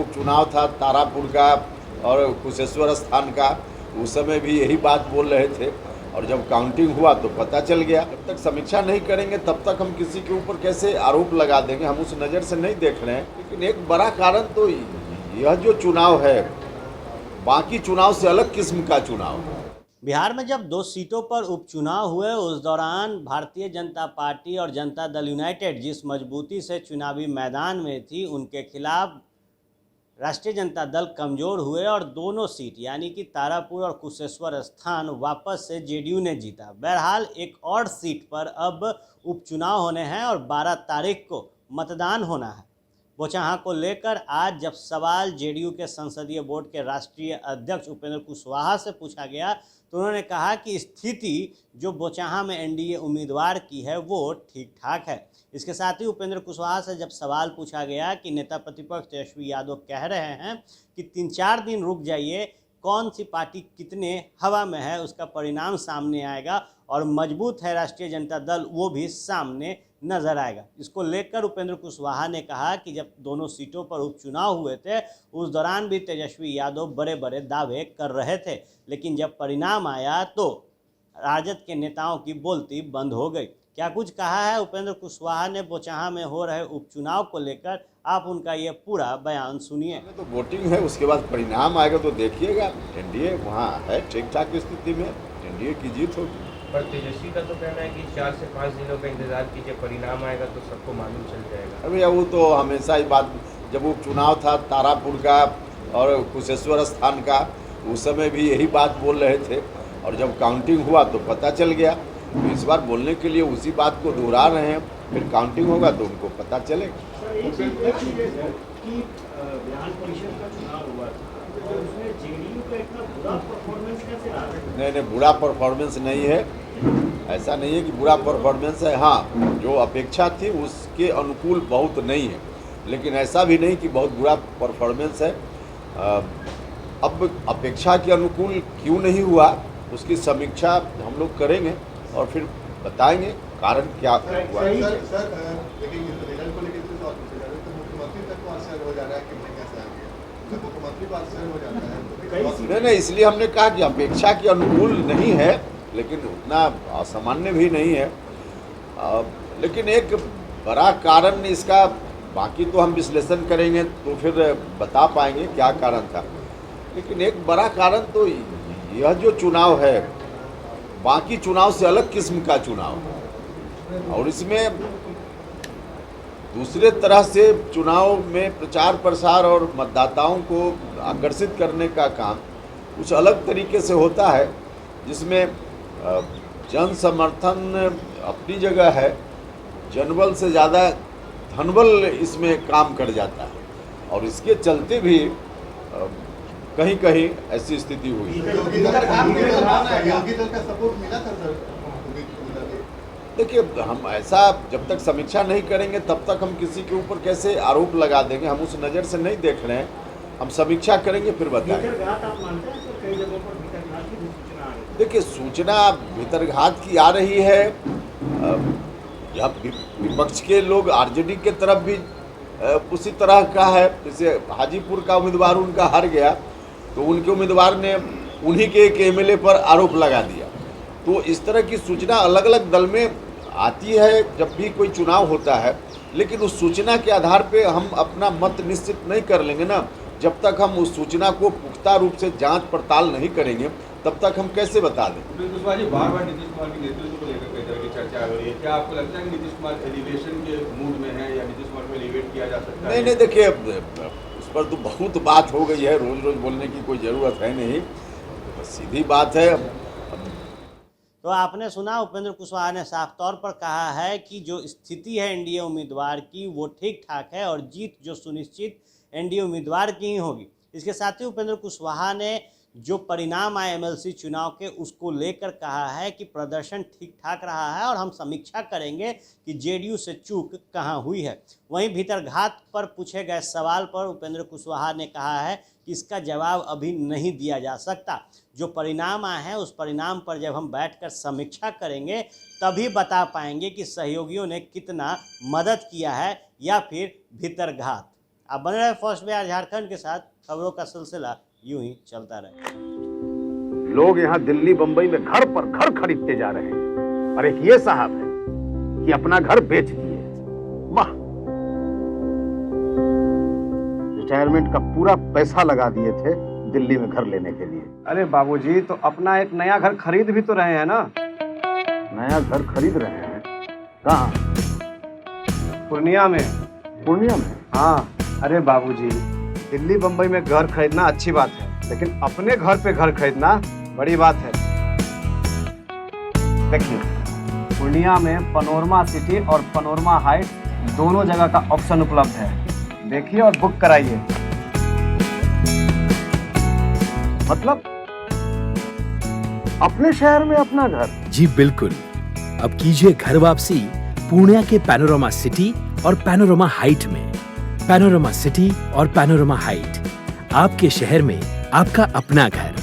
चुनाव था तारापुर का और कुशेश्वर स्थान का, उस समय भी यही बात बोल रहे थे और जब काउंटिंग हुआ तो पता चल गया। जब तक समीक्षा नहीं करेंगे तब तक हम किसी के ऊपर कैसे आरोप लगा देंगे, हम उस नज़र से नहीं देख रहे हैं। लेकिन एक बड़ा कारण तो यह जो चुनाव है बाकी चुनाव से अलग किस्म का चुनाव है। बिहार में जब 2 सीटों पर उपचुनाव हुए उस दौरान भारतीय जनता पार्टी और जनता दल यूनाइटेड जिस मजबूती से चुनावी मैदान में थी, उनके खिलाफ राष्ट्रीय जनता दल कमज़ोर हुए और दोनों सीट यानी कि तारापुर और कुशेश्वर स्थान वापस से जेडीयू ने जीता। बहरहाल एक और सीट पर अब उपचुनाव होने हैं और 12 तारीख को मतदान होना है। बोचहां को लेकर आज जब सवाल जेडीयू के संसदीय बोर्ड के राष्ट्रीय अध्यक्ष उपेंद्र कुशवाहा से पूछा गया तो उन्होंने कहा कि स्थिति जो बोचहां में एनडीए उम्मीदवार की है वो ठीक ठाक है। इसके साथ ही उपेंद्र कुशवाहा से जब सवाल पूछा गया कि नेता प्रतिपक्ष तेजस्वी यादव कह रहे हैं कि 3-4 दिन रुक जाइए, कौन सी पार्टी कितने हवा में है उसका परिणाम सामने आएगा और मजबूत है राष्ट्रीय जनता दल वो भी सामने नजर आएगा। इसको लेकर उपेंद्र कुशवाहा ने कहा कि जब दोनों सीटों पर उपचुनाव हुए थे उस दौरान भी तेजस्वी यादव बड़े बड़े दावे कर रहे थे, लेकिन जब परिणाम आया तो राजद के नेताओं की बोलती बंद हो गई। क्या कुछ कहा है उपेंद्र कुशवाहा ने बोचहां में हो रहे उपचुनाव को लेकर, आप उनका ये पूरा बयान सुनिए। तो वोटिंग है, उसके बाद परिणाम आएगा तो देखिएगा। एनडीए वहाँ है ठीक ठाक स्थिति में, एनडीए की जीत होगी। पर तेजस्वी का तो कहना है कि 4 से 5 दिनों का इंतजार कीजिए, परिणाम आएगा तो सबको मालूम चल जाएगा। अभी वो तो हमेशा ही बात, जब वो चुनाव था तारापुर का और कुशेश्वर स्थान का, उस समय भी यही बात बोल रहे थे और जब काउंटिंग हुआ तो पता चल गया। तो इस बार बोलने के लिए उसी बात को दोहरा रहे हैं, फिर काउंटिंग होगा तो उनको पता चलेगा। नहीं, बुरा परफॉर्मेंस नहीं है, ऐसा नहीं है कि बुरा परफॉर्मेंस है। हाँ, जो अपेक्षा थी उसके अनुकूल बहुत नहीं है, लेकिन ऐसा भी नहीं कि बहुत बुरा परफॉर्मेंस है। अब अपेक्षा के अनुकूल क्यों नहीं हुआ उसकी समीक्षा हम लोग करेंगे और फिर बताएंगे कारण क्या हुआ। नहीं, इसलिए हमने कहा कि अपेक्षा के अनुकूल नहीं है, लेकिन उतना असामान्य भी नहीं है। लेकिन एक बड़ा कारण इसका, बाकी तो हम विश्लेषण करेंगे तो फिर बता पाएंगे क्या कारण था, लेकिन एक बड़ा कारण तो यह जो चुनाव है बाकी चुनाव से अलग किस्म का चुनाव है और इसमें दूसरे तरह से चुनाव में प्रचार प्रसार और मतदाताओं को आकर्षित करने का काम कुछ अलग तरीके से होता है, जिसमें जन समर्थन अपनी जगह है, जनबल से ज़्यादा धनबल इसमें काम कर जाता है और इसके चलते भी कहीं कहीं ऐसी स्थिति हुई। देखिए, हम ऐसा जब तक समीक्षा नहीं करेंगे तब तक हम किसी के ऊपर कैसे आरोप लगा देंगे, हम उस नज़र से नहीं देख रहे हैं। हम समीक्षा करेंगे फिर बताएंगे। देखिए, सूचना भीतरघात की आ रही है। यह विपक्ष के लोग आरजेडी के तरफ भी उसी तरह का है। जैसे हाजीपुर का उम्मीदवार उनका हार गया तो उनके उम्मीदवार ने उन्हीं के एक एमएलए पर आरोप लगा दिया। तो इस तरह की सूचना अलग अलग दल में आती है जब भी कोई चुनाव होता है, लेकिन उस सूचना के आधार पे हम अपना मत निश्चित नहीं कर लेंगे ना। जब तक हम उस सूचना को पुख्ता रूप से जांच पड़ताल नहीं करेंगे तब तक हम कैसे बता दें। बार-बार नीतीश कुमार की नेतृत्व को लेकर कई तरह की चर्चा हो रही है, क्या आपको लगता है कि नीतीश कुमार एलिवेशन के मूड में है या नीतीश कुमार को एलिवेट किया जा सकता है? नहीं, देखिए, उस पर तो बहुत बात हो गई है, रोज रोज बोलने की कोई ज़रूरत है नहीं, तो सीधी बात है। तो आपने सुना, उपेंद्र कुशवाहा ने साफ तौर पर कहा है कि जो स्थिति है एनडीए उम्मीदवार की वो ठीक ठाक है और जीत जो सुनिश्चित एनडीए उम्मीदवार की ही होगी। इसके साथ ही उपेंद्र कुशवाहा ने जो परिणाम आए एमएलसी चुनाव के उसको लेकर कहा है कि प्रदर्शन ठीक ठाक रहा है और हम समीक्षा करेंगे कि जेडीयू से चूक कहां हुई है। वहीं भीतरघात पर पूछे गए सवाल पर उपेंद्र कुशवाहा ने कहा है कि इसका जवाब अभी नहीं दिया जा सकता। जो परिणाम आए हैं उस परिणाम पर जब हम बैठकर समीक्षा करेंगे तभी बता पाएंगे कि सहयोगियों ने कितना मदद किया है या फिर भीतरघात। आप बने रहे फर्स्ट बिहार झारखंड के साथ। खबरों का सिलसिला यूं ही चलता रहे। लोग यहाँ दिल्ली बंबई में घर पर घर खरीदते जा रहे हैं और एक ये साहब है कि अपना घर बेच दिए। वाह, रिटायरमेंट का पूरा पैसा लगा दिए थे दिल्ली में घर लेने के लिए। अरे बाबूजी, तो अपना एक नया घर खरीद भी तो रहे हैं ना। नया घर खरीद रहे हैं? कहाँ? पूर्णिया में। पूर्णिया में? हाँ। अरे बाबूजी, दिल्ली बंबई में घर खरीदना अच्छी बात है, लेकिन अपने घर पे घर खरीदना बड़ी बात है। देखिए, पूर्णिया में पनोरमा सिटी और पनोरमा हाइट दोनों जगह का ऑप्शन उपलब्ध है। देखिए और बुक कराइए। मतलब अपने शहर में अपना घर? जी बिल्कुल। अब कीजिए घर वापसी पूर्णिया के पैनोरमा सिटी और पैनोरमा हाइट में। पैनोरमा सिटी और पैनोरमा हाइट, आपके शहर में आपका अपना घर।